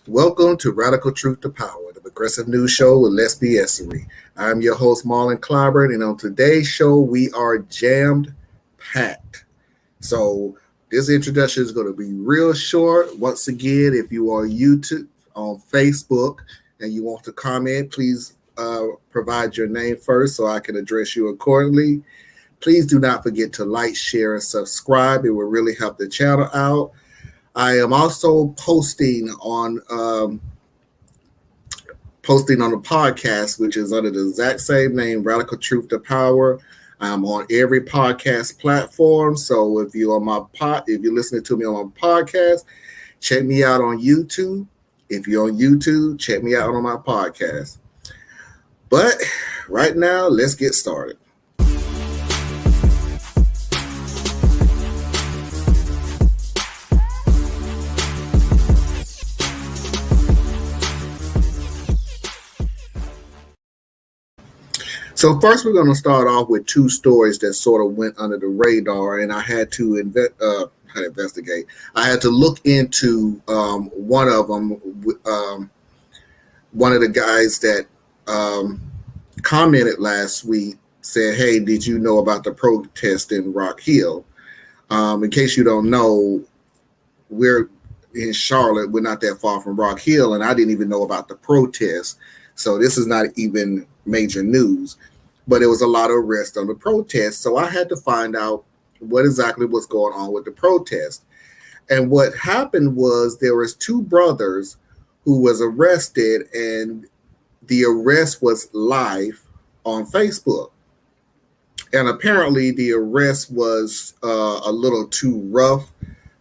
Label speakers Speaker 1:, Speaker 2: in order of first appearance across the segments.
Speaker 1: Welcome to Radical Truth to Power, the progressive news show with less BSery. I'm your host, Marlon Clyburn, and on today's show, we are jammed packed. So this introduction is going to be real short. Once again, if you are YouTube on Facebook and you want to comment, please provide your name first so I can address you accordingly. Please do not forget to like, share, and subscribe. It will really help the channel out. I am also posting on the podcast, which is under the exact same name, Radical Truth to Power. I'm on every podcast platform. So if you're listening to me on my podcast, check me out on YouTube. If you're on YouTube, check me out on my podcast. But right now, let's get started. So first, we're going to start off with two stories that sort of went under the radar, and I had to investigate. I had to look into one of them. One of the guys that commented last week said, "Hey, did you know about the protest in Rock Hill?" In case you don't know, we're in Charlotte. We're not that far from Rock Hill, and I didn't even know about the protest. So this is not even major news, but it was a lot of arrests on the protest. So I had to find out what exactly was going on with the protest. And what happened was there was two brothers who was arrested, and the arrest was live on Facebook. And apparently the arrest was a little too rough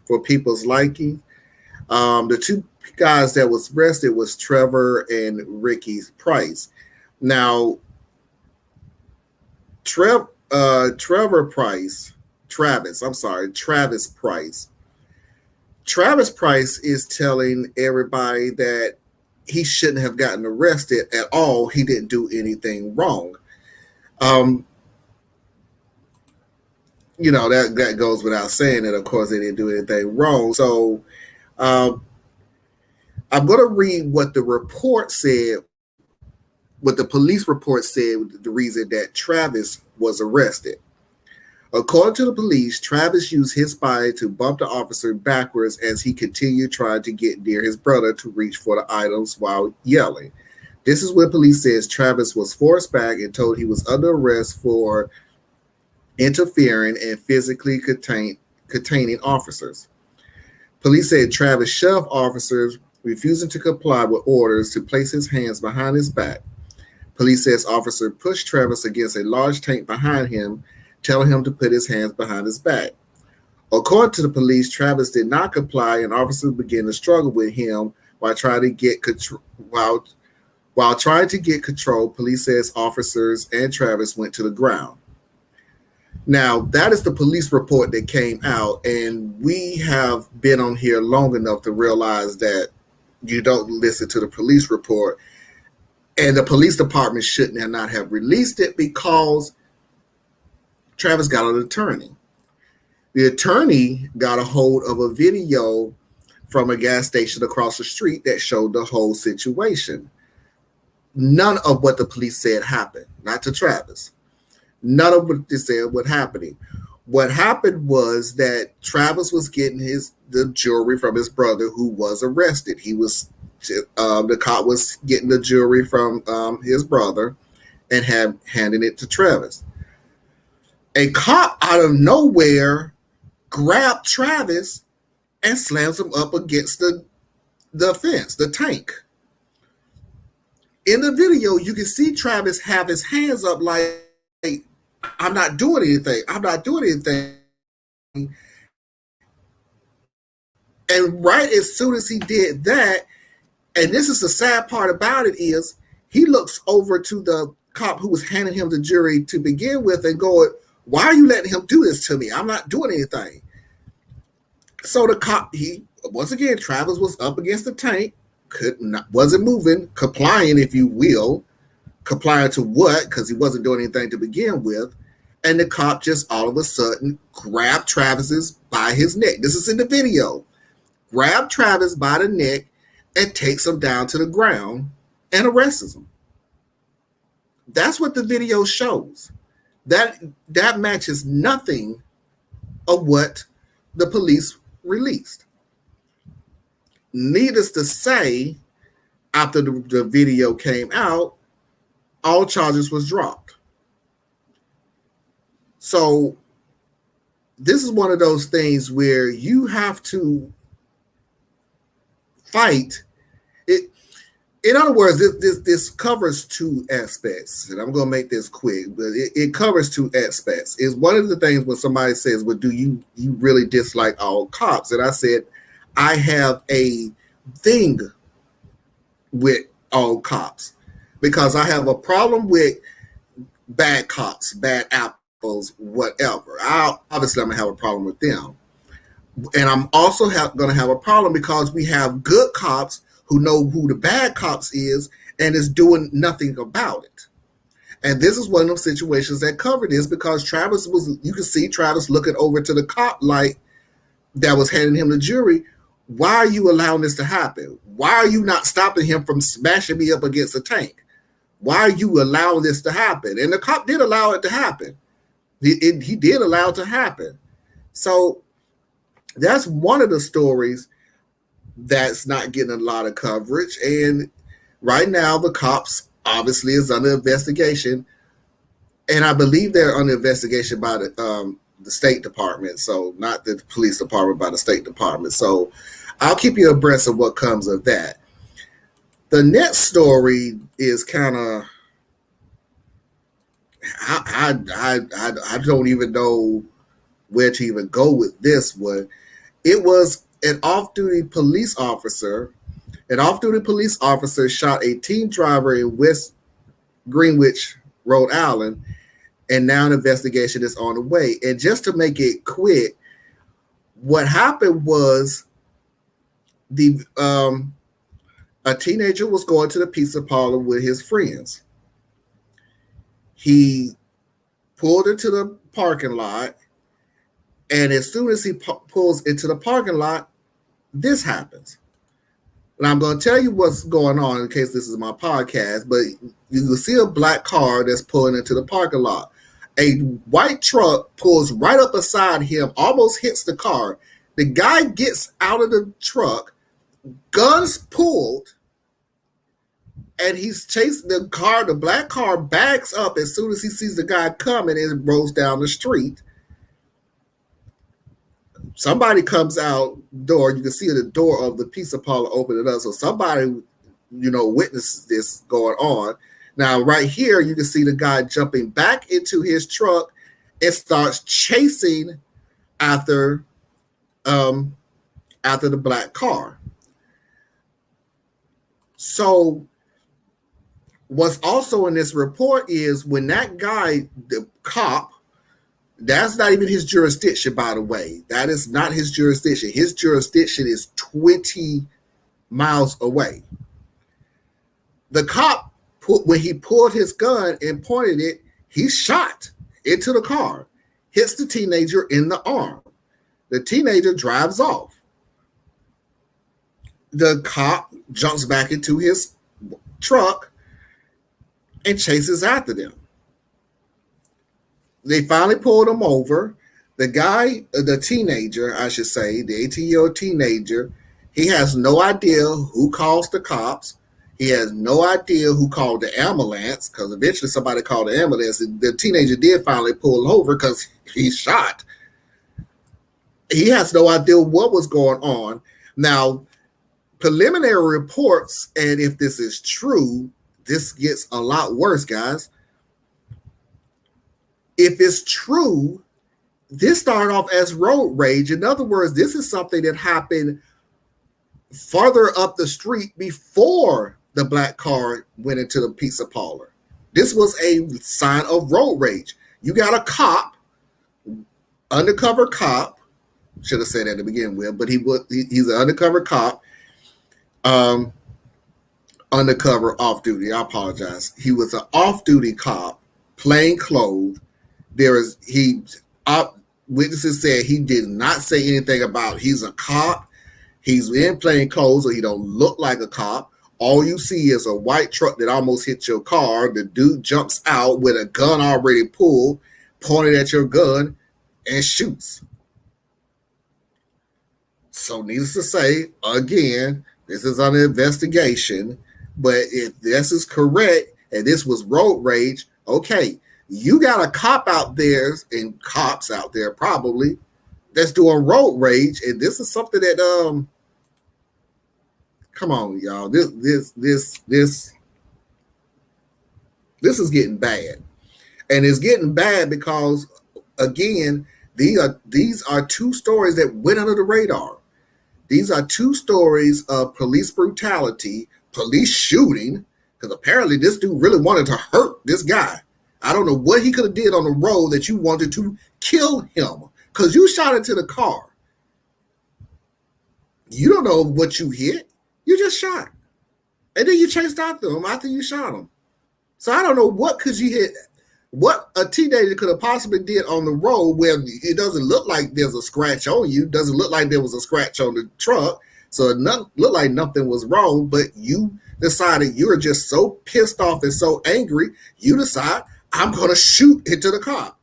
Speaker 1: for people's liking. The two guys that was arrested was Trevor and Ricky Price. Now, Travis Price. Travis Price is telling everybody that he shouldn't have gotten arrested at all. He didn't do anything wrong. That goes without saying that, of course, they didn't do anything wrong. So I'm going to read what the report said, what the police report said, the reason that Travis was arrested. According to the police, Travis used his body to bump the officer backwards as he continued trying to get near his brother to reach for the items while yelling. This is what police says Travis was forced back and told he was under arrest for interfering and physically containing officers. Police said Travis shoved officers, refusing to comply with orders to place his hands behind his back. Police says officer pushed Travis against a large tank behind him, telling him to put his hands behind his back. According to the police, Travis did not comply, and officers began to struggle with him while trying to get control. While trying to get control, police says officers and Travis went to the ground. Now, that is the police report that came out, and we have been on here long enough to realize that you don't listen to the police report, and the police department shouldn't not have released it because Travis got an attorney. The attorney got a hold of a video from a gas station across the street that showed the whole situation. None of what the police said happened, not to Travis. None of what they said was happening. What happened was that Travis was getting the jewelry from his brother who was arrested. The cop was getting the jewelry from his brother and handing it to Travis. A cop out of nowhere grabbed Travis and slams him up against the fence, the tank. In the video, you can see Travis have his hands up like, I'm not doing anything. I'm not doing anything. And right as soon as he did that, and this is the sad part about it, is he looks over to the cop who was handing him the jewelry to begin with and going, why are you letting him do this to me? I'm not doing anything. So the cop, Travis was up against the tank, wasn't moving, complying, if you will. Complying to what? Because he wasn't doing anything to begin with. And the cop just all of a sudden grabbed Travis's by his neck. This is in the video. Grabbed Travis by the neck and takes him down to the ground and arrests him. That's what the video shows. That matches nothing of what the police released. Needless to say, after the video came out, all charges was dropped. So this is one of those things where you have to fight it. In other words, this covers two aspects, and I'm going to make this quick, but it covers two aspects. Is one of the things when somebody says, well, do you really dislike all cops? And I said, I have a thing with all cops because I have a problem with bad cops, bad apples, whatever. Obviously, I'm going to have a problem with them. And I'm also going to have a problem because we have good cops who know who the bad cops is and is doing nothing about it. And this is one of those situations that covered this because Travis you can see Travis looking over to the cop light that was handing him the jury. Why are you allowing this to happen? Why are you not stopping him from smashing me up against a tank? Why are you allowing this to happen? And the cop did allow it to happen. He did allow it to happen. So that's one of the stories that's not getting a lot of coverage. And right now, the cops obviously is under investigation. And I believe they're under investigation by the State Department. So not the police department, by the State Department. So I'll keep you abreast of what comes of that. The next story is kind of, I don't even know where to even go with this one. It was an off-duty police officer. An off-duty police officer shot a teen driver in West Greenwich, Rhode Island, and now an investigation is on the way. And just to make it quick, what happened was a teenager was going to the pizza parlor with his friends. He pulled into the parking lot, and as soon as he pulls into the parking lot, this happens. And I'm going to tell you what's going on in case this is my podcast, but you will see a black car that's pulling into the parking lot. A white truck pulls right up beside him, almost hits the car. The guy gets out of the truck, guns pulled, and he's chasing the car. The black car backs up as soon as he sees the guy coming and rolls down the street. Somebody comes out door. You can see the door of the pizza parlor opening up. So somebody, witnesses this going on. Now, right here, you can see the guy jumping back into his truck and starts chasing after the black car. So what's also in this report is when that guy, the cop, that's not even his jurisdiction, by the way. That is not his jurisdiction. His jurisdiction is 20 miles away. The cop, when he pulled his gun and pointed it, he shot into the car, hits the teenager in the arm. The teenager drives off. The cop jumps back into his truck and chases after them. They finally pulled him over. The guy, the teenager, I should say, the 18-year-old teenager, he has no idea who calls the cops. He has no idea who called the ambulance, because eventually somebody called the ambulance. And the teenager did finally pull over because he's shot. He has no idea what was going on. Now, preliminary reports, and if this is true, this gets a lot worse, guys. If it's true, this started off as road rage. In other words, this is something that happened farther up the street before the black car went into the pizza parlor. This was a sign of road rage. You got a cop, undercover cop, should have said that to begin with, but he's an undercover cop, undercover off-duty. I apologize. He was an off-duty cop, plain clothes. Witnesses said he did not say anything about he's a cop. He's in plain clothes, so he don't look like a cop. All you see is a white truck that almost hit your car. The dude jumps out with a gun already pulled, pointed at your gun, and shoots. So needless to say, again, this is an investigation, but if this is correct and this was road rage, okay, you got a cop out there and cops out there probably that's doing road rage, and this is something that come on, y'all, this is getting bad, and it's getting bad because again, these are two stories that went under the radar. These are two stories of police brutality, police shooting, because apparently this dude really wanted to hurt this guy. I don't know what he could have did on the road that you wanted to kill him, because you shot into the car. You don't know what you hit. You just shot. And then you chased after him after you shot him. So I don't know what could you hit, what a teenager could have possibly did on the road where it doesn't look like there's a scratch on you, doesn't look like there was a scratch on the truck, so it looked like nothing was wrong, but you decided you were just so pissed off and so angry, you decide, I'm going to shoot into the cop.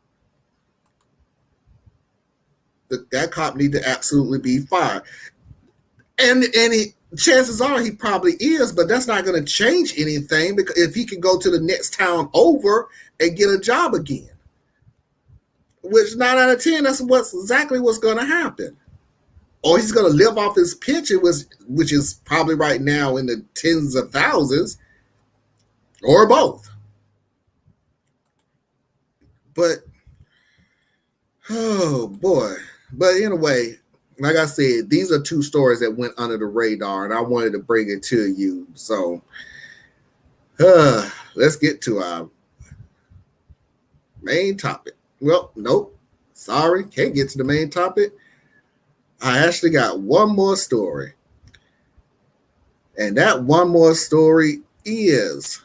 Speaker 1: That cop need to absolutely be fired. And chances are he probably is, but that's not going to change anything, because if he can go to the next town over and get a job again, which 9 out of 10, that's exactly what's going to happen. Or he's going to live off his pension, which is probably right now in the tens of thousands, or both. But, oh boy. But anyway, like I said, these are two stories that went under the radar, and I wanted to bring it to you. So let's get to our main topic. Well, nope. Sorry, can't get to the main topic. I actually got one more story. And that one more story is,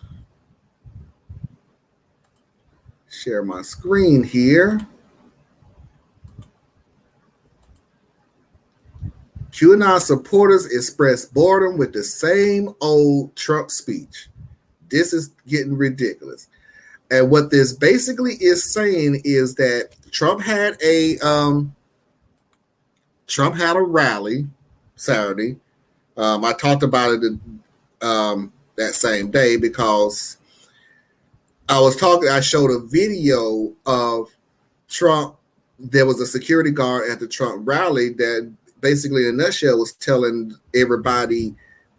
Speaker 1: share my screen here. QAnon supporters express boredom with the same old Trump speech. This is getting ridiculous. And what this basically is saying is that Trump had a rally Saturday. I talked about it that same day because I showed a video of Trump. There was a security guard at the Trump rally that basically in a nutshell was telling everybody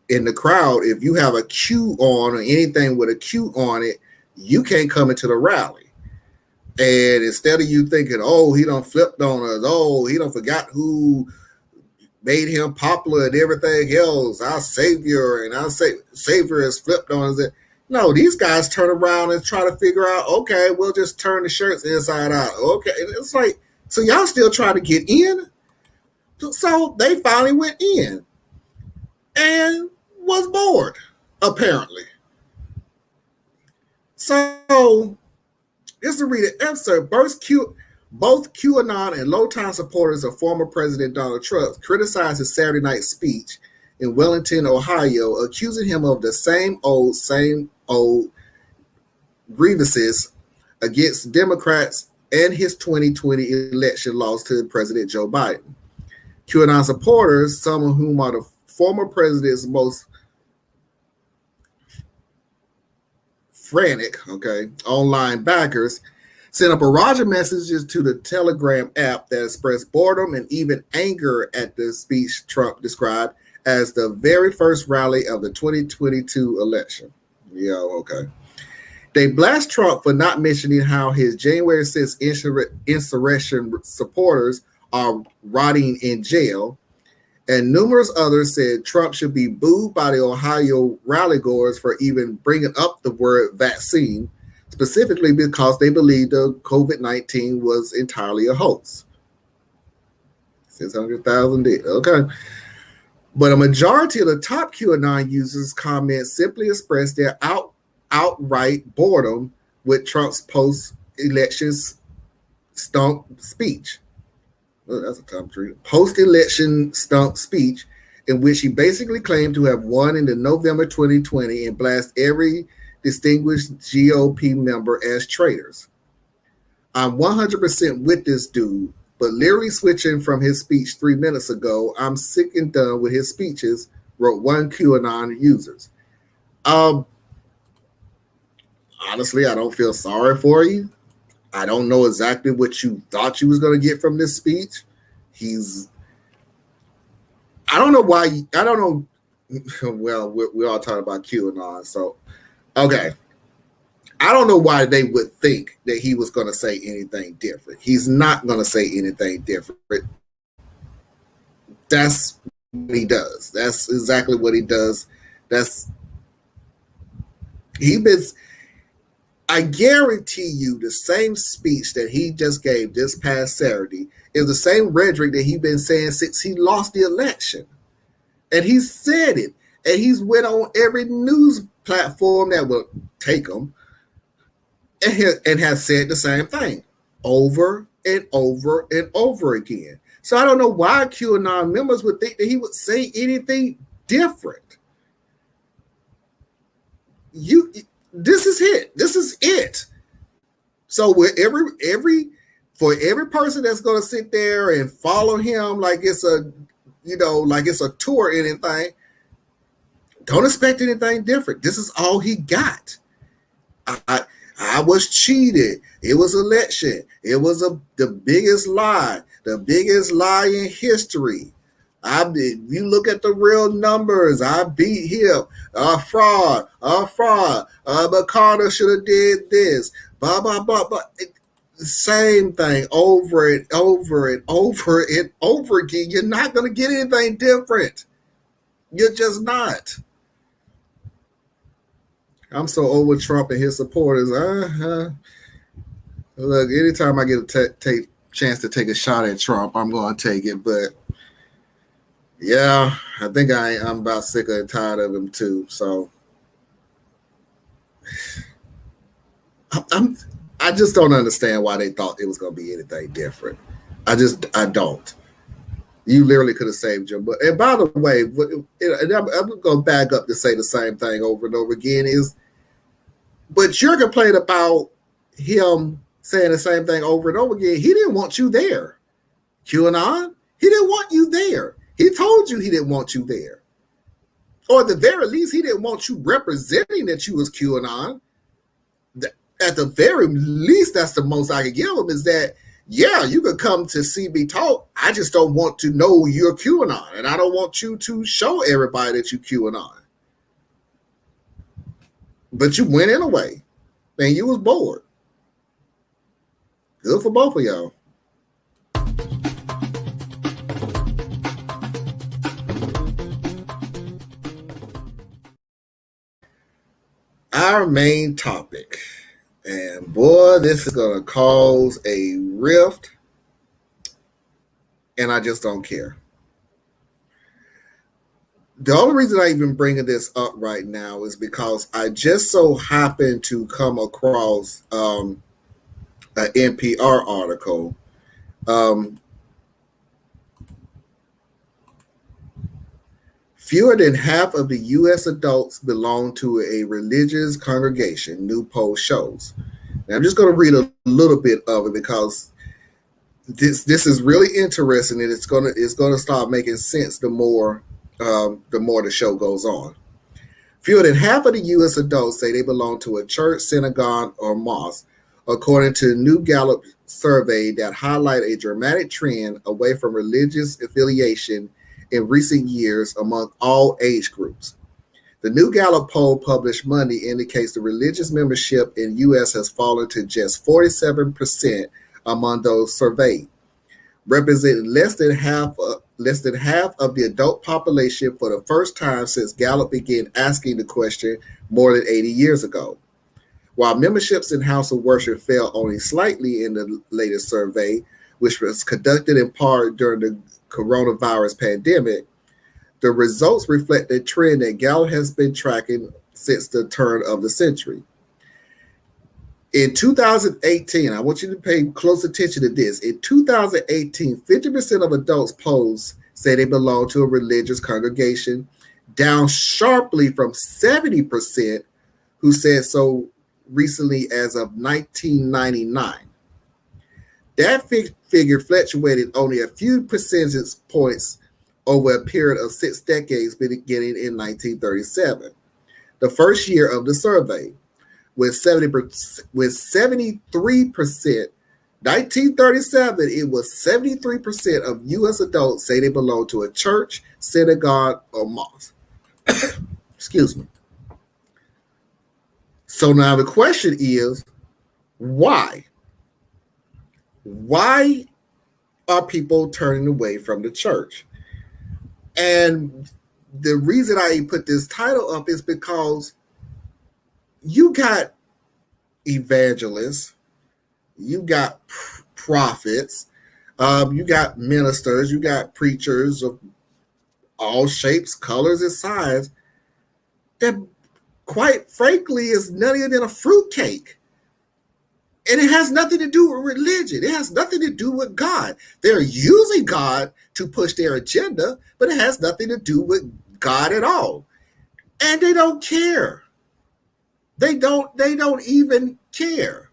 Speaker 1: in the crowd, if you have a Q on or anything with a Q on it, you can't come into the rally. And instead of you thinking, oh, he done flipped on us, oh, he done forgot who made him popular and everything else, our savior, and our savior has flipped on us. No, these guys turn around and try to figure out, okay, we'll just turn the shirts inside out. Okay, and it's like, so y'all still trying to get in? So they finally went in and was bored, apparently. So, just to read an excerpt, both QAnon and longtime supporters of former President Donald Trump criticized his Saturday night speech in Wellington, Ohio, accusing him of the same old grievances against Democrats and his 2020 election loss to President Joe Biden. QAnon supporters, some of whom are the former president's most frantic, online backers, sent a barrage of messages to the Telegram app that expressed boredom and even anger at the speech Trump described as the very first rally of the 2022 election. Yeah, okay. They blast Trump for not mentioning how his January 6th insurrection supporters are rotting in jail, and numerous others said Trump should be booed by the Ohio rallygoers for even bringing up the word vaccine, specifically because they believed the COVID-19 was entirely a hoax. 600,000 dead. Okay. But a majority of the top QAnon users' comments simply expressed their outright boredom with Trump's post-election stump speech. Oh, that's a tough tree. Post-election stump speech, in which he basically claimed to have won in the November 2020 and blast every distinguished GOP member as traitors. I'm 100% with this dude, but literally switching from his speech 3 minutes ago, I'm sick and done with his speeches, wrote one QAnon users. Honestly, I don't feel sorry for you. I don't know exactly what you thought you was going to get from this speech. I don't know why, I don't know. Well, we're all talking about QAnon, so, okay. I don't know why they would think that he was going to say anything different. He's not going to say anything different. That's what he does. That's exactly what he does. I guarantee you the same speech that he just gave this past Saturday is the same rhetoric that he's been saying since he lost the election. And he said it. And he's went on every news platform that will take him and has said the same thing over and over and over again. So I don't know why QAnon members would think that he would say anything different. This is it. This is it. So with for every person that's going to sit there and follow him like it's a tour or anything, don't expect anything different. This is all he got. I was cheated. It was election. It was the biggest lie in history. You look at the real numbers. I beat him. Fraud. McConnell should have did this. Blah, blah, blah, blah. Same thing over and over and over and over again. You're not going to get anything different. You're just not. I'm so over Trump and his supporters. Look, anytime I get a chance to take a shot at Trump, I'm going to take it. But yeah, I think I'm about sick and tired of him too. So I just don't understand why they thought it was going to be anything different. I don't. You literally could have saved your butt. And by the way, and I'm going to go back up to say the same thing over and over again but you're complaining about him saying the same thing over and over again. He didn't want you there. QAnon, he didn't want you there. He told you he didn't want you there. Or at the very least, he didn't want you representing that you was QAnon. At the very least, that's the most I could give him is that, yeah, you could come to CB Talk. I just don't want to know you're QAnon. And I don't want you to show everybody that you QAnon. But you went anyway. And you was bored. Good for both of y'all. Our main topic. And boy, this is going to cause a rift. And I just don't care. The only reason I even bringing this up right now is because I just so happened to come across an NPR article. Fewer than half of the U.S. adults belong to a religious congregation, new poll shows. Now, I'm just going to read a little bit of it because this is really interesting, and it's going to start making sense the more the show goes on. Fewer than half of the U.S. adults say they belong to a church, synagogue, or mosque, according to a new Gallup survey that highlight a dramatic trend away from religious affiliation in recent years among all age groups. The new Gallup poll published Monday indicates the religious membership in U.S. has fallen to just 47% among those surveyed, representing less than half of the adult population for the first time since Gallup began asking the question more than 80 years ago. While memberships in house of worship fell only slightly in the latest survey, which was conducted in part during the coronavirus pandemic, the results reflect a trend that Gallup has been tracking since the turn of the century. In 2018, I want you to pay close attention to this. In 2018, 50% of adults polled say they belong to a religious congregation, down sharply from 70% who said so recently as of 1999. That figure fluctuated only a few percentage points over a period of 6 decades beginning in 1937, the first year of the survey, with 73%. 1937, it was 73% of U.S. adults say they belong to a church, synagogue, or mosque. Excuse me. So now the question is, why? Why are people turning away from the church? And the reason I put this title up is because you got evangelists, you got prophets, you got ministers, you got preachers of all shapes, colors, and sizes that, quite frankly, is nuttier than a fruitcake. And it has nothing to do with religion. It has nothing to do with God. They're using God to push their agenda, but it has nothing to do with God at all. And they don't care. They don't even care.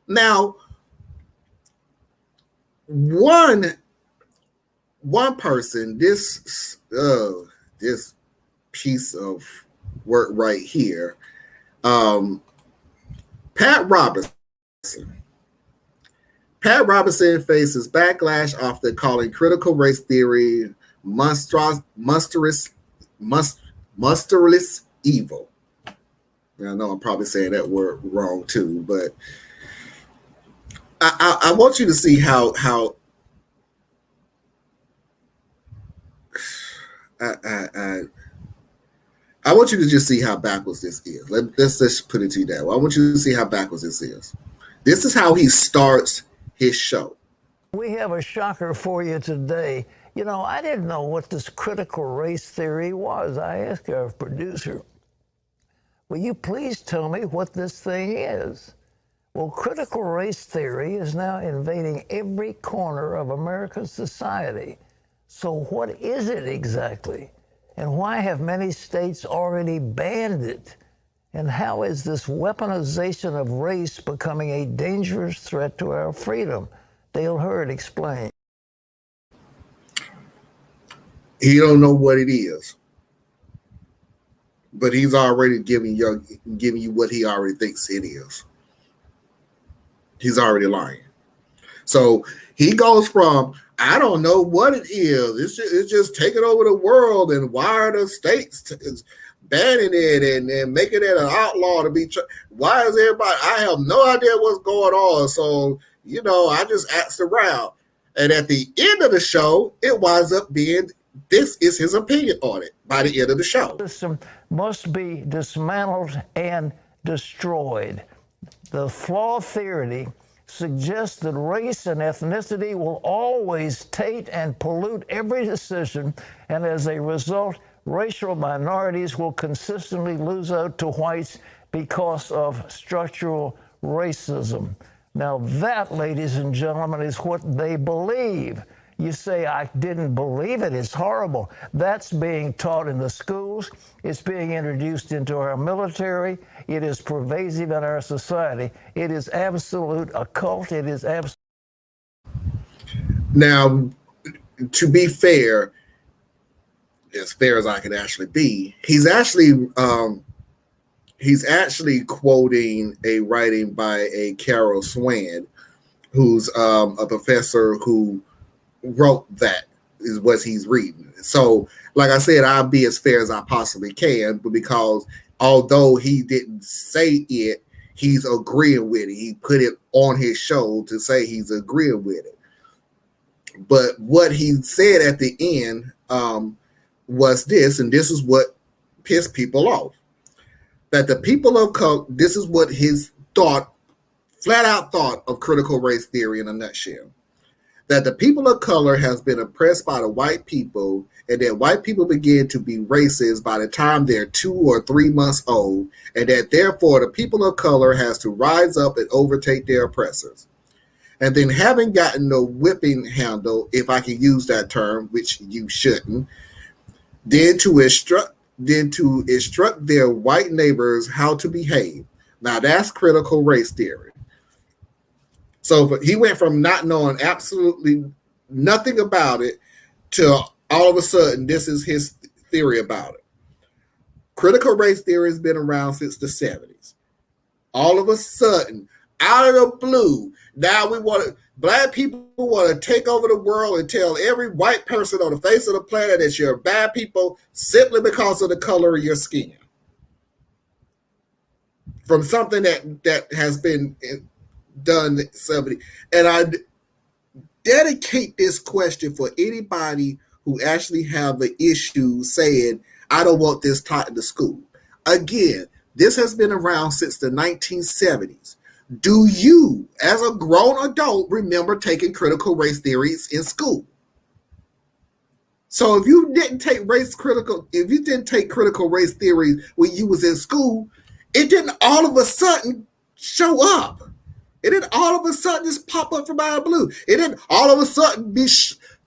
Speaker 1: Now, one person, this piece of work right here, Pat Robertson. Pat Robertson faces backlash after calling critical race theory monstrous evil. I know I'm probably saying that word wrong too, but I want you to see how I want you to just see how backwards this is. Let's just put it to you that way. I want you to see how backwards this is. This is how he starts his show.
Speaker 2: We have a shocker for you today. You know, I didn't know what this critical race theory was. I asked our producer, will you please tell me what this thing is? Well, critical race theory is now invading every corner of American society. So what is it exactly? And why have many states already banned it? And how is this weaponization of race becoming a dangerous threat to our freedom? Dale Hurd explained.
Speaker 1: He don't know what it is, but he's already giving you what he already thinks it is. He's already lying. So he goes from, I don't know what it is. It's just taking over the world, and why are the states banning it and making it an outlaw to be? Why is everybody? I have no idea what's going on. So, you know, I just asked around. And at the end of the show, it winds up being, this is his opinion on it by the end of the show.
Speaker 2: The system must be dismantled and destroyed. The flawed theory suggests that race and ethnicity will always taint and pollute every decision, and as a result, racial minorities will consistently lose out to whites because of structural racism. Now that, ladies and gentlemen, is what they believe. You say, I didn't believe it. It's horrible. That's being taught in the schools. It's being introduced into our military. It is pervasive in our society. It is absolute occult. It is absolute.
Speaker 1: Now, to be fair, as fair as I can actually be, he's actually quoting a writing by a Carol Swan, who's a professor who wrote that, is what he's reading. So, like I said, I'll be as fair as I possibly can, but because although he didn't say it, he's agreeing with it. He put it on his show to say he's agreeing with it. But what he said at the end was this, and this is what pissed people off. That the people of color, this is what his thought, flat out thought of critical race theory in a nutshell. That the people of color has been oppressed by the white people, and that white people begin to be racist by the time they're 2 or 3 months old, and that therefore the people of color has to rise up and overtake their oppressors. And then having gotten the whipping handle, if I can use that term, which you shouldn't, then to instruct their white neighbors how to behave. Now that's critical race theory. So he went from not knowing absolutely nothing about it to all of a sudden this is his theory about it. Critical race theory has been around since the 70s. All of a sudden, out of the blue, now black people want to take over the world and tell every white person on the face of the planet that you're bad people simply because of the color of your skin. From something that has been done 70. And I dedicate this question for anybody who actually have the issue saying, I don't want this taught in the school. Again, this has been around since the 1970s. Do you, as a grown adult, remember taking critical race theories in school? So if you didn't take critical race theory when you was in school, it didn't all of a sudden show up. It didn't all of a sudden just pop up from out of the blue. It didn't all of a sudden be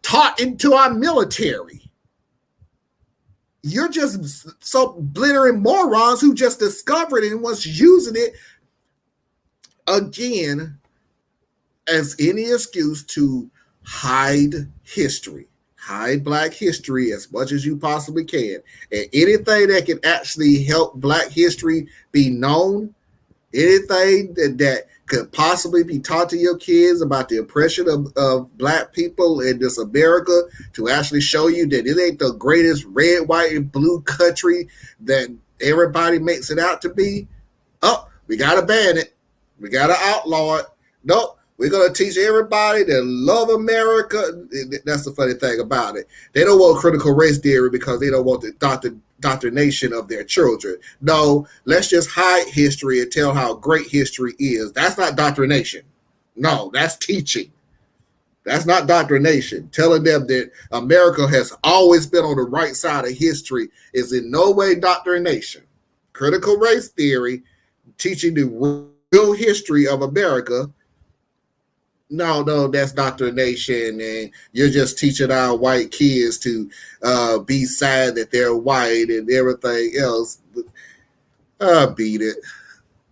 Speaker 1: taught into our military. You're just some blithering morons who just discovered it and was using it again as any excuse to hide history, hide black history as much as you possibly can. And anything that can actually help black history be known, anything that could possibly be taught to your kids about the oppression of black people in this America, to actually show you that it ain't the greatest red, white, and blue country that everybody makes it out to be. Oh, we got to ban it. We got to outlaw it. Nope. We're going to teach everybody to love America. That's the funny thing about it. They don't want critical race theory because they don't want the indoctrination of their children. No, let's just hide history and tell how great history is. That's not indoctrination. No, that's teaching. That's not indoctrination. Telling them that America has always been on the right side of history is in no way indoctrination. Critical race theory, teaching the real history of America, no, that's indoctrination, and you're just teaching our white kids to be sad that they're white and everything else. Beat it.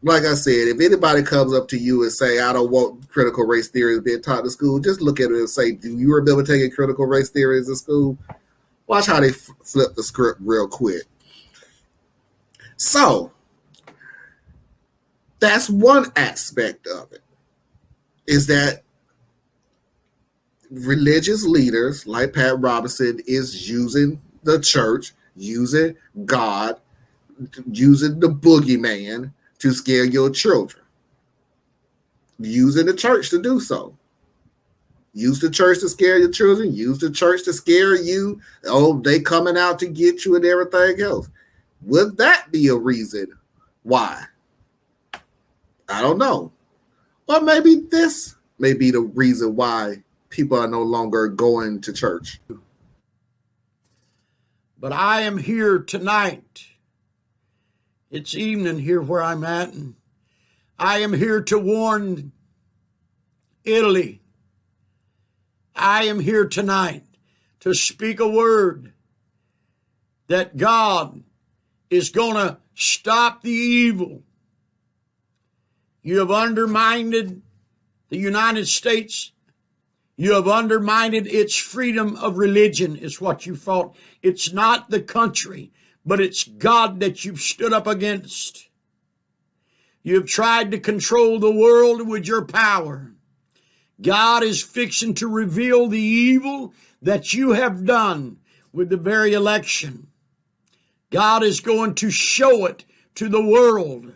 Speaker 1: Like I said, if anybody comes up to you and say, I don't want critical race theories being taught in school, just look at it and say, do you remember taking critical race theories in school? Watch how they flip the script real quick. So, that's one aspect of it, is that religious leaders like Pat Robertson is using the church, using God, using the boogeyman to scare your children. Using the church to do so. Use the church to scare your children. Use the church to scare you. Oh, they coming out to get you and everything else. Would that be a reason why? I don't know. Or maybe this may be the reason why people are no longer going to church.
Speaker 3: But I am here tonight. It's evening here where I'm at, and I am here to warn Italy. I am here tonight to speak a word that God is going to stop the evil. You have undermined the United States. You have undermined its freedom of religion, is what you fought. It's not the country, but it's God that you've stood up against. You've tried to control the world with your power. God is fixing to reveal the evil that you have done with the very election. God is going to show it to the world.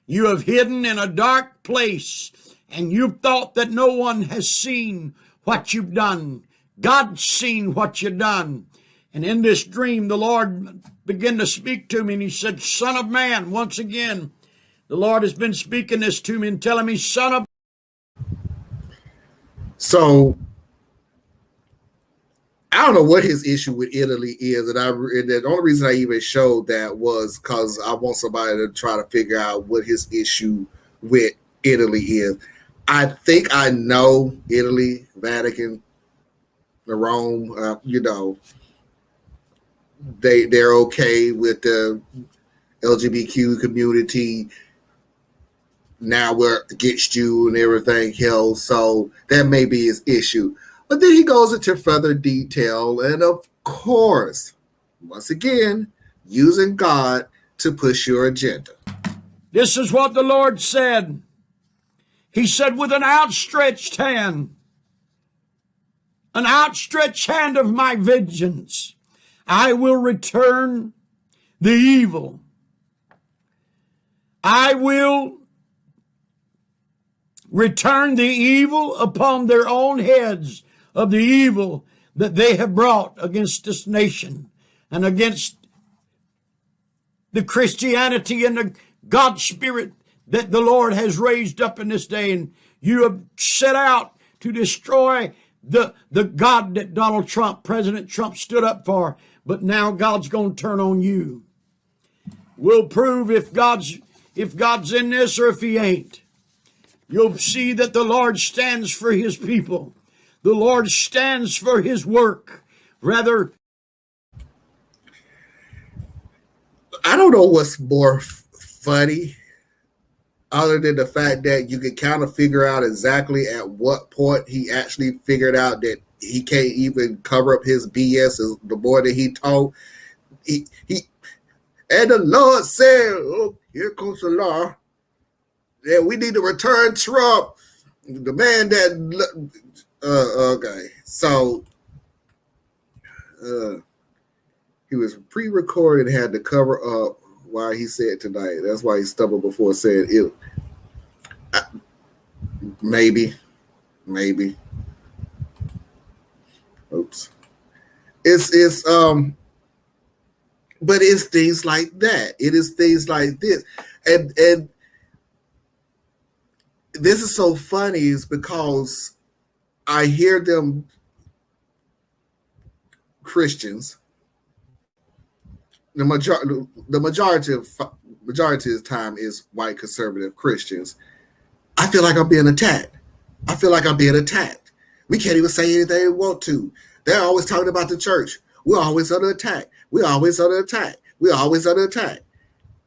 Speaker 3: You have hidden in a dark place, and you've thought that no one has seen what you've done. God's seen what you've done. And in this dream, the Lord began to speak to me, and he said, Son of man, once again, the Lord has been speaking this to me and telling me, son of.
Speaker 1: So I don't know what his issue with Italy is, and the only reason I even showed that was because I want somebody to try to figure out what his issue with Italy is. I think I know Italy, Vatican, Rome. They're okay with the LGBTQ community. Now we're against you and everything else. So that may be his issue. But then he goes into further detail. And of course, once again, using God to push your agenda.
Speaker 3: This is what the Lord said. He said, with an outstretched hand of my vengeance, I will return the evil. I will return the evil upon their own heads of the evil that they have brought against this nation and against the Christianity and the God spirit that the Lord has raised up in this day. And you have set out to destroy the God that President Trump stood up for. But now God's going to turn on you. We'll prove if God's in this or if he ain't. You'll see that the Lord stands for his people. The Lord stands for his work. Rather,
Speaker 1: I don't know what's more funny other than the fact that you can kind of figure out exactly at what point he actually figured out that he can't even cover up his BS the more that he told. He and the Lord said, oh, here comes the law. Yeah, we need to return Trump. The man that okay. So he was pre-recorded and had to cover up why he said tonight. That's why he stumbled before saying it. Maybe. Oops. It's but it's things like that. It is things like this. And this is so funny is because I hear them Christians, the majority of the time is white conservative Christians. I feel like I'm being attacked. We can't even say anything we want to. They're always talking about the church. We're always under attack.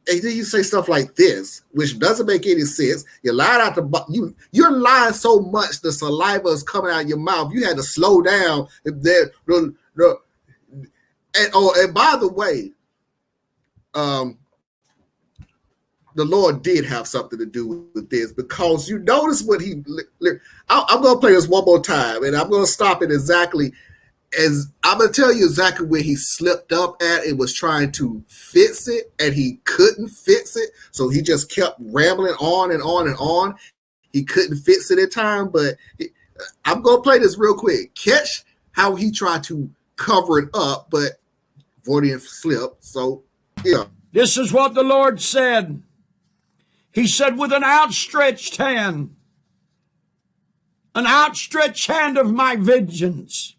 Speaker 1: And then you say stuff like this, which doesn't make any sense. You're lying out you're lying so much the saliva is coming out of your mouth. You had to slow down. And by the way, the Lord did have something to do with this because you notice what I'm going to play this one more time and I'm going to stop it exactly as I'm going to tell you exactly where he slipped up at and was trying to fix it and he couldn't fix it. So he just kept rambling on and on and on. He couldn't fix it in time, but I'm going to play this real quick. Catch how he tried to cover it up, but Freudian slip. So, yeah.
Speaker 3: This is what the Lord said. He said, with an outstretched hand of my vengeance,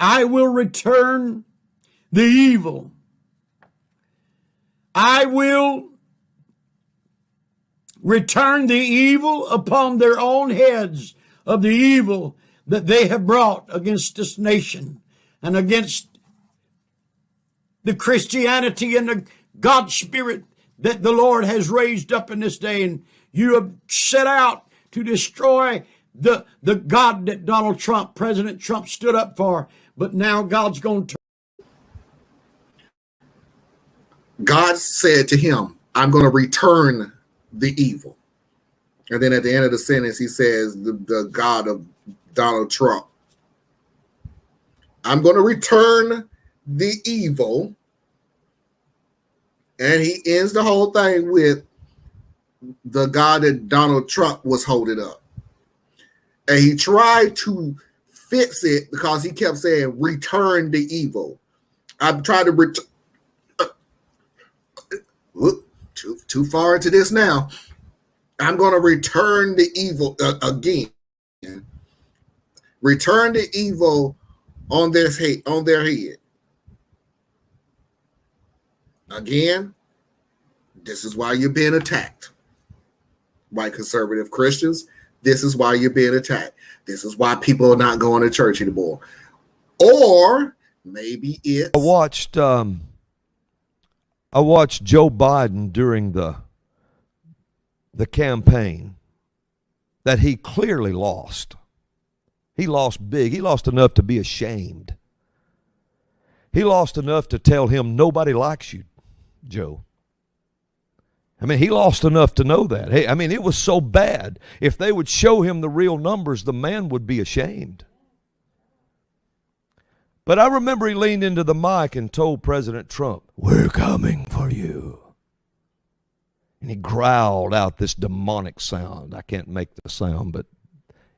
Speaker 3: I will return the evil. I will return the evil upon their own heads of the evil that they have brought against this nation and against the Christianity and the God spirit that the Lord has raised up in this day. And you have set out to destroy the God that President Trump stood up for. But now God's going to
Speaker 1: God said to him, I'm going to return the evil. And then at the end of the sentence, he says, the God of Donald Trump. I'm going to return the evil. And he ends the whole thing with the God that Donald Trump was holding up. And he tried to fix it because he kept saying, return the evil. I'm trying to return. Too far into this now. I'm going to return the evil again. Return the evil on their head. Again, this is why you're being attacked. White conservative Christians, This is why you're being attacked. This is why people are not going to church anymore. Or maybe it's...
Speaker 4: I watched Joe Biden during the campaign that he clearly lost. He lost big. He lost enough to be ashamed. He lost enough to tell him nobody likes you, Joe. I mean, he lost enough to know that. Hey, I mean, it was so bad. If they would show him the real numbers, the man would be ashamed. But I remember he leaned into the mic and told President Trump, "We're coming for you." And he growled out this demonic sound. I can't make the sound, but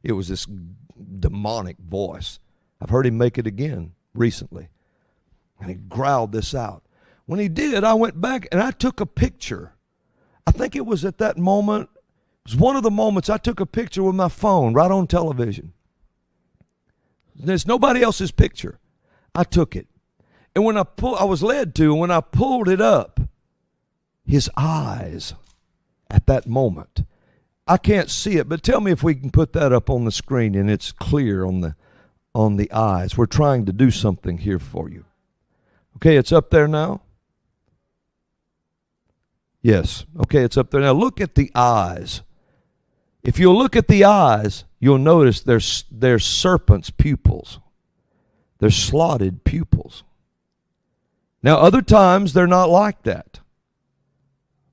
Speaker 4: it was this demonic voice. I've heard him make it again recently. And he growled this out. When he did, I went back and I took a picture. I think it was at that moment. It was one of the moments I took a picture with my phone right on television. There's nobody else's picture. I took it. And when I was led to, when I pulled it up, his eyes at that moment, I can't see it, but tell me if we can put that up on the screen and it's clear on the eyes. We're trying to do something here for you. Okay, it's up there now? Yes. Okay, it's up there now. Look at the eyes. If you'll look at the eyes, you'll notice they're serpent's pupils. They're slotted pupils. Now, other times they're not like that.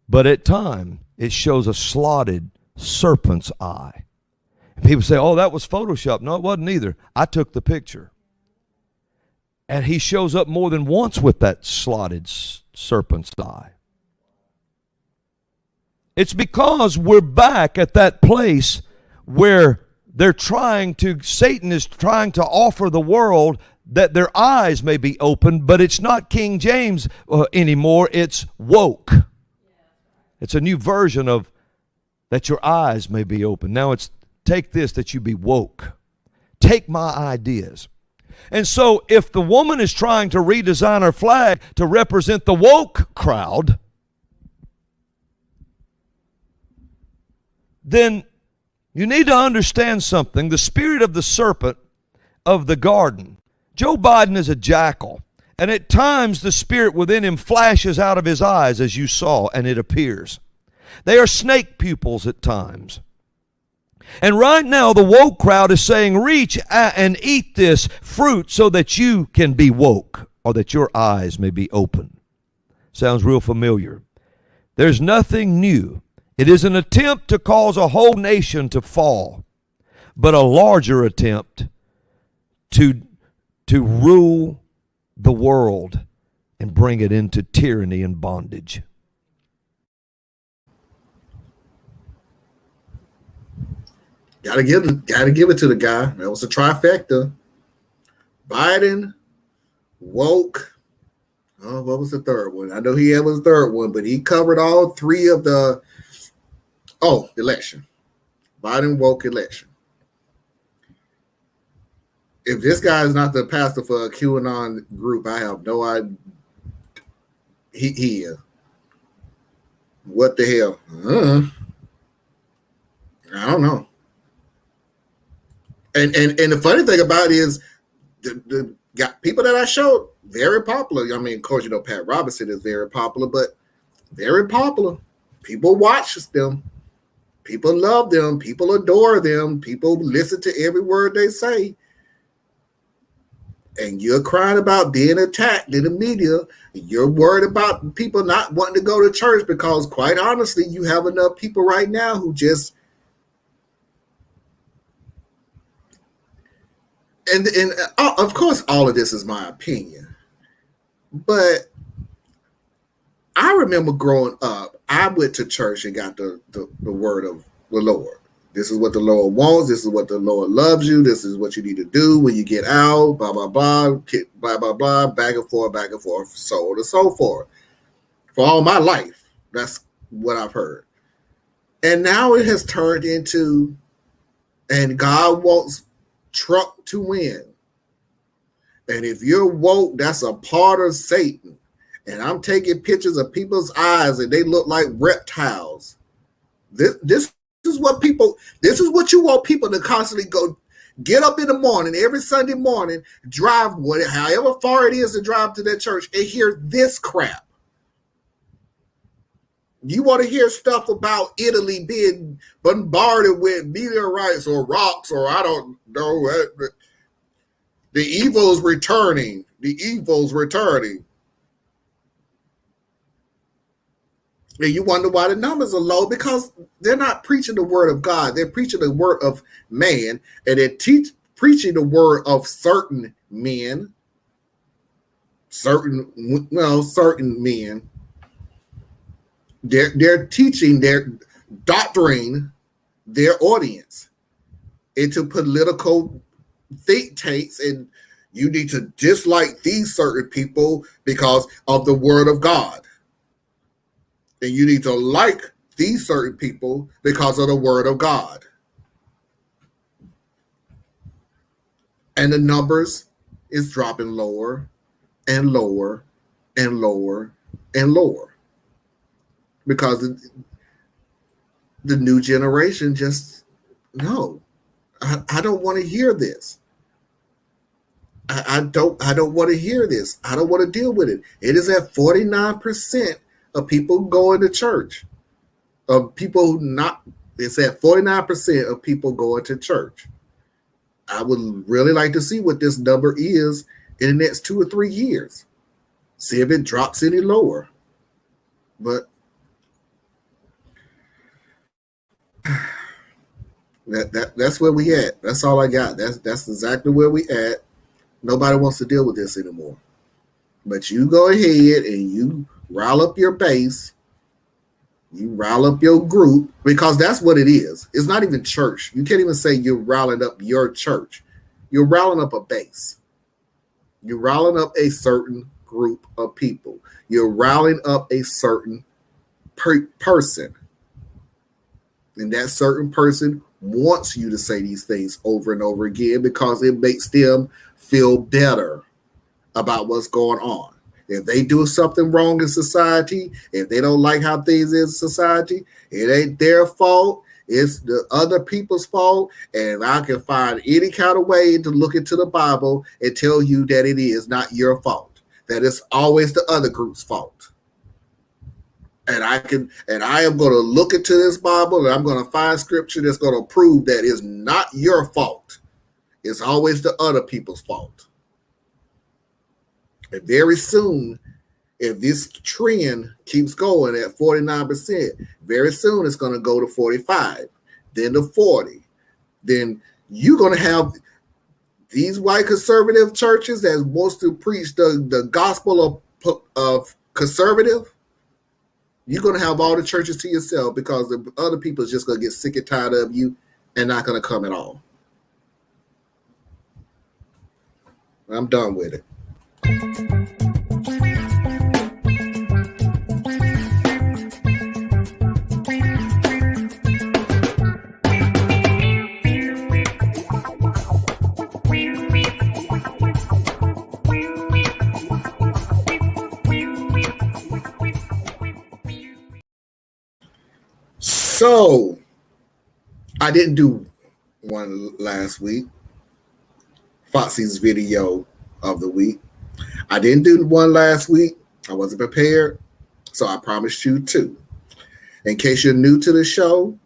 Speaker 4: But at times, it shows a slotted serpent's eye. And people say, "Oh, that was Photoshop." No, it wasn't either. I took the picture. And he shows up more than once with that slotted serpent's eye. It's because we're back at that place where Satan is trying to offer the world that their eyes may be opened, but it's not King James anymore. It's woke. It's a new version of that your eyes may be open. Now it's take this, that you be woke. Take my ideas. And so if the woman is trying to redesign her flag to represent the woke crowd, then you need to understand something. The spirit of the serpent of the garden. Joe Biden is a jackal. And at times the spirit within him flashes out of his eyes, as you saw, and it appears. They are snake pupils at times. And right now the woke crowd is saying, reach and eat this fruit so that you can be woke, or that your eyes may be open. Sounds real familiar. There's nothing new. It is an attempt to cause a whole nation to fall, but a larger attempt to rule the world and bring it into tyranny and bondage.
Speaker 1: Gotta give it to the guy. That was a trifecta. Biden, woke. Oh, what was the third one? I know he had was the third one, but he covered all three of the election. Biden, woke, election. If this guy is not the pastor for a QAnon group, I have no idea. He is. What the hell? I don't know. And the funny thing about it is the people that I showed, very popular. I mean, of course, Pat Robertson is very popular, but very popular. People watch them. People love them. People adore them. People listen to every word they say. And you're crying about being attacked in the media. You're worried about people not wanting to go to church because, quite honestly, you have enough people right now who just... And of course, all of this is my opinion. But I remember growing up, I went to church and got the word of the Lord. This is what the Lord wants. This is what the Lord loves you. This is what you need to do when you get out, blah, blah, blah, blah, blah, blah, back and forth, so on and so forth. For all my life, that's what I've heard. And now it has turned into, and God wants Trump to win. And if you're woke, that's a part of Satan. And I'm taking pictures of people's eyes and they look like reptiles. This is what you want people to constantly go get up in the morning, every Sunday morning, drive however far it is to drive to that church and hear this crap. You want to hear stuff about Italy being bombarded with meteorites or rocks, or I don't know. The evil's returning. The evil's returning. And you wonder why the numbers are low, because they're not preaching the word of God. They're preaching the word of man, and they're preaching the word of certain men, certain men. They're teaching, they're doctoring their audience into political think tanks, and you need to dislike these certain people because of the word of God. And you need to like these certain people because of the word of God. And the numbers is dropping lower and lower and lower and lower. Because the new generation just, no, I don't want to hear this. I don't want to hear this. I don't want to deal with it. It is at 49% of people going to church. It's at 49% of people going to church. I would really like to see what this number is in the next 2 or 3 years. See if it drops any lower. But that's where we at. That's all I got. That's exactly where we at. Nobody wants to deal with this anymore. But you go ahead and you rile up your base. You rile up your group, because that's what it is. It's not even church. You can't even say you're riling up your church. You're riling up a base. You're riling up a certain group of people. You're riling up a certain person. And that certain person wants you to say these things over and over again because it makes them feel better about what's going on. If they do something wrong in society, if they don't like how things is in society, it ain't their fault. It's the other people's fault. And I can find any kind of way to look into the Bible and tell you that it is not your fault, that it's always the other group's fault. And I am going to look into this Bible, and I'm going to find scripture that's going to prove that it's not your fault. It's always the other people's fault. And very soon, if this trend keeps going at 49%, very soon it's going to go to 45, then to 40. Then you're going to have these white conservative churches that wants to preach the gospel of conservative. You're going to have all the churches to yourself because the other people is just going to get sick and tired of you and not going to come at all. I'm done with it. So, I didn't do one last week. Foxy's video of the week. I didn't do one last week. I wasn't prepared. So I promised you two. In case you're new to the show,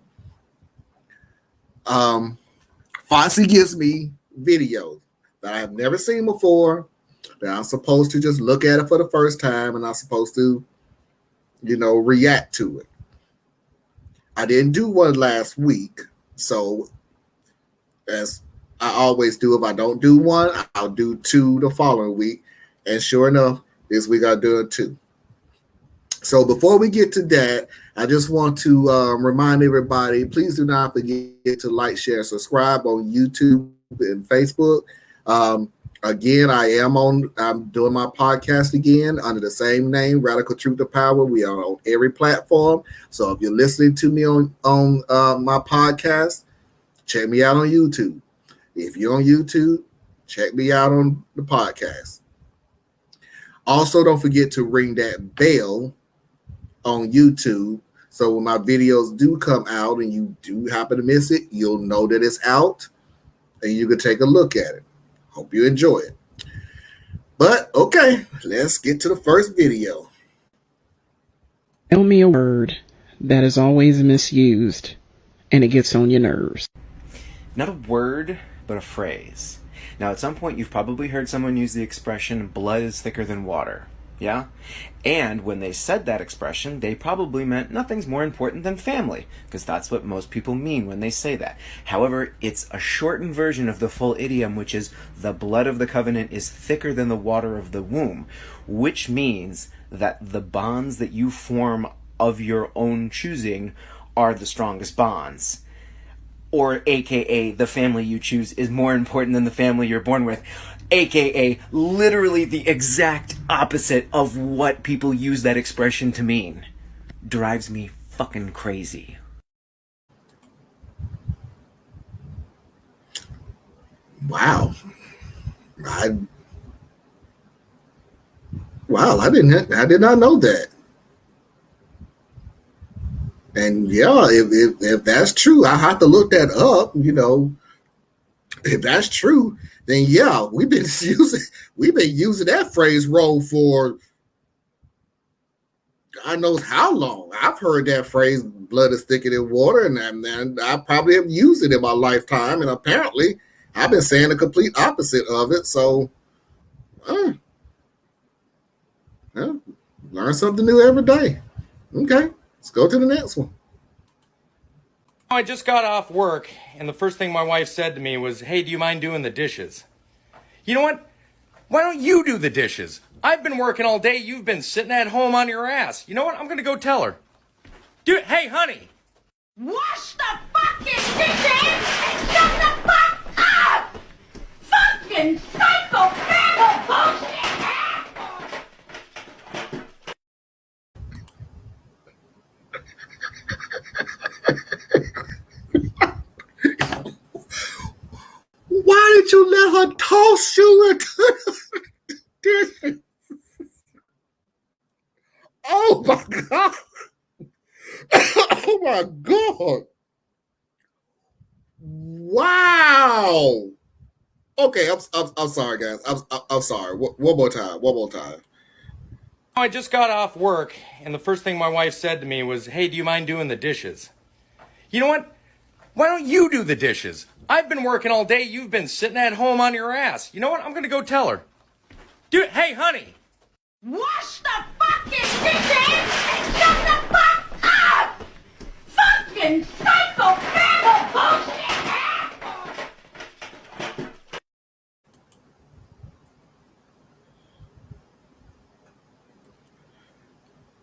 Speaker 1: Foxy gives me videos that I have never seen before, that I'm supposed to just look at it for the first time, and I'm supposed to, react to it. I didn't do one last week. So as I always do, if I don't do one, I'll do two the following week. And sure enough, this week I'll do it too. So before we get to that, I just want to remind everybody, please do not forget to like, share, subscribe on YouTube and Facebook. Again, I'm doing my podcast again under the same name, Radical Truth to Power. We are on every platform. So if you're listening to me on my podcast, check me out on YouTube. If you're on YouTube, check me out on the podcast. Also, don't forget to ring that bell on YouTube So when my videos do come out and you do happen to miss it, you'll know that it's out and you can take a look at it. Hope you enjoy it. But okay, let's get to the first video.
Speaker 5: Tell me a word that is always misused and it gets on your nerves.
Speaker 6: Not a word, but a phrase. Now, at some point, you've probably heard someone use the expression, blood is thicker than water. Yeah? And when they said that expression, they probably meant nothing's more important than family, because that's what most people mean when they say that. However, it's a shortened version of the full idiom, which is, the blood of the covenant is thicker than the water of the womb, which means that the bonds that you form of your own choosing are the strongest bonds. Or AKA, the family you choose is more important than the family you're born with. AKA, literally the exact opposite of what people use that expression to mean. Drives me fucking crazy.
Speaker 1: Wow. I did not know that. And yeah, if that's true, I have to look that up. You know, if that's true, then yeah, we've been using that phrase role for God knows how long. I've heard that phrase, blood is thicker than water, and I probably have used it in my lifetime. And apparently, I've been saying the complete opposite of it. So, learn something new every day. Okay, let's go to the next one.
Speaker 7: I just got off work, and the first thing my wife said to me was, "Hey, do you mind doing the dishes?" You know what? Why don't you do the dishes? I've been working all day. You've been sitting at home on your ass. You know what? I'm going to go tell her. Dude, hey, honey.
Speaker 8: Wash the fucking dishes and shut the fuck up! Fucking psycho bullshit!
Speaker 1: Why did you let her toss you into the dishes? Oh my God. Oh my God. Wow. Okay, I'm sorry, guys. I'm sorry. One more time.
Speaker 7: I just got off work, and the first thing my wife said to me was, "Hey, do you mind doing the dishes?" You know what? Why don't you do the dishes? I've been working all day. You've been sitting at home on your ass. You know what? I'm going to go tell her. Dude, hey, honey.
Speaker 8: Wash the fucking dishes and shut the fuck up! Fucking psycho bullshit!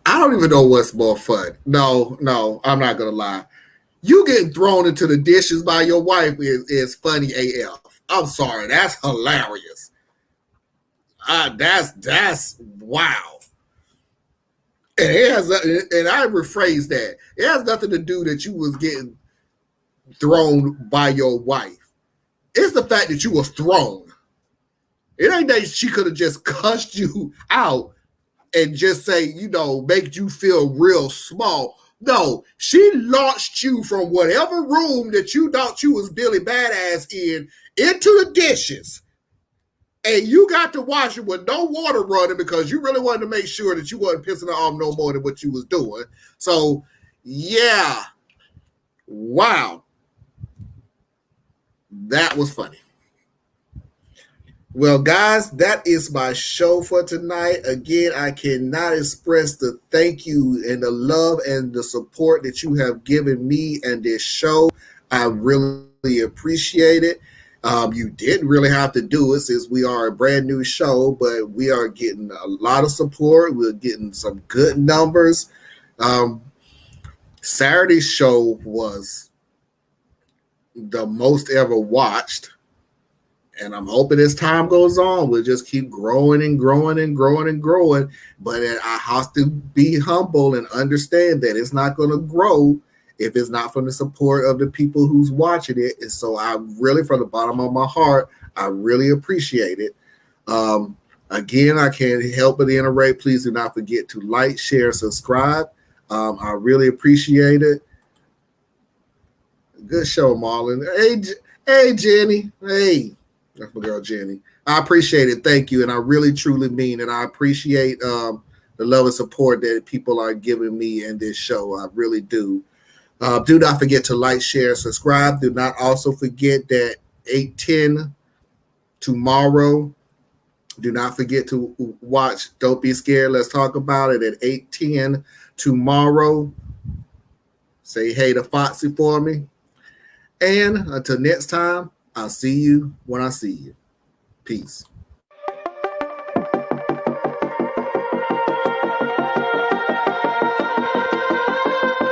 Speaker 1: I don't even know what's more fun. No, I'm not gonna lie. You getting thrown into the dishes by your wife is funny AF. I'm sorry, that's hilarious. That's wow. And I rephrase that. It has nothing to do that you was getting thrown by your wife. It's the fact that you was thrown. It ain't that she could have just cussed you out and just say, make you feel real small. No, she launched you from whatever room that you thought you was Billy Badass in into the dishes. And you got to wash it with no water running because you really wanted to make sure that you wasn't pissing her off no more than what you was doing. So, yeah. Wow. That was funny. Well, guys, that is my show for tonight. Again, I cannot express the thank you and the love and the support that you have given me and this show. I really appreciate it. You didn't really have to do it since we are a brand new show, but we are getting a lot of support. We're getting some good numbers. Saturday's show was the most ever watched. And I'm hoping as time goes on, we'll just keep growing and growing and growing and growing. But I have to be humble and understand that it's not going to grow if it's not from the support of the people who's watching it. And so I really, from the bottom of my heart, I really appreciate it. Again, I can't help but iterate. Please do not forget to like, share, subscribe. I really appreciate it. Good show, Marlon. Hey, Jenny. Hey, that's my girl, Jenny. I appreciate it. Thank you. And I really, truly mean it. I appreciate the love and support that people are giving me in this show. I really do. Do not forget to like, share, subscribe. Do not also forget that 8:10 tomorrow. Do not forget to watch Don't Be Scared. Let's talk about it at 8:10 tomorrow. Say hey to Foxy for me. And until next time, I'll see you when I see you. Peace.